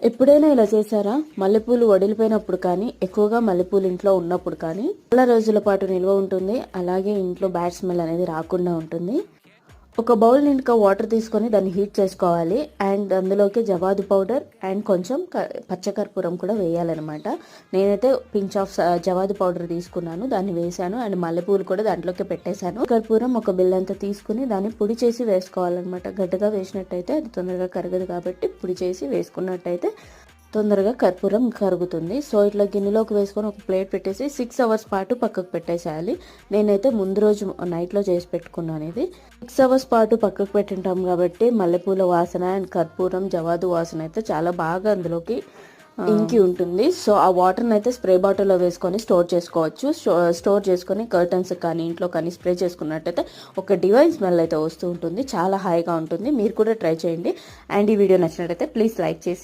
ఎప్పుడైనా ఇలా చేశారా? మల్లెపూలు వడిలిపోయినప్పుడు కానీ, ఎక్కువగా మల్లెపూలు ఇంట్లో ఉన్నప్పుడు కానీ చాలా రోజుల పాటు నిల్వ ఉంటుంది. అలాగే ఇంట్లో బ్యాడ్ స్మెల్ అనేది రాకుండా ఉంటుంది. ఒక బౌల్ నిండుగా వాటర్ తీసుకొని దాన్ని హీట్ చేసుకోవాలి. అండ్ అందులోకి జవాదు పౌడర్ అండ్ కొంచెం పచ్చకర్పూరం కూడా వేయాలన్నమాట. నేనైతే పించ్ ఆఫ్ జవాదు పౌడర్ తీసుకున్నాను, దాన్ని వేసాను. అండ్ మల్లెపూలు కూడా దాంట్లోకి పెట్టేశాను. కర్పూరం ఒక బిల్లంతా తీసుకుని దాన్ని పొడి చేసి వేసుకోవాలన్నమాట. గడ్డగా వేసినట్టయితే అది తొందరగా కరగదు, కాబట్టి పొడి చేసి వేసుకున్నట్టయితే తొందరగా కర్పూరం కరుగుతుంది. సో ఇట్లా గిన్నెలోకి వేసుకొని ఒక ప్లేట్ పెట్టేసి 6 అవర్స్ పాటు పక్కకు పెట్టేసేయాలి. నేనైతే ముందు రోజు నైట్లో చేసి పెట్టుకున్నాను. ఇది 6 అవర్స్ పాటు పక్కకు పెట్టింటాం కాబట్టి మల్లెపూల వాసన అండ్ కర్పూరం జవాదు వాసన అయితే చాలా బాగా అందులోకి ఇంకి ఉంటుంది. సో ఆ వాటర్ని అయితే స్ప్రే బాటిల్లో వేసుకొని స్టోర్ చేసుకోవచ్చు. స్టోర్ చేసుకొని కర్టన్స్ కానీ ఇంట్లో కానీ స్ప్రే చేసుకున్నట్టయితే ఒక డివైన్ స్మెల్ అయితే వస్తూ ఉంటుంది. చాలా హాయిగా ఉంటుంది. మీరు కూడా ట్రై చేయండి. అండ్ ఈ వీడియో నచ్చినట్టయితే ప్లీజ్ లైక్ చేసి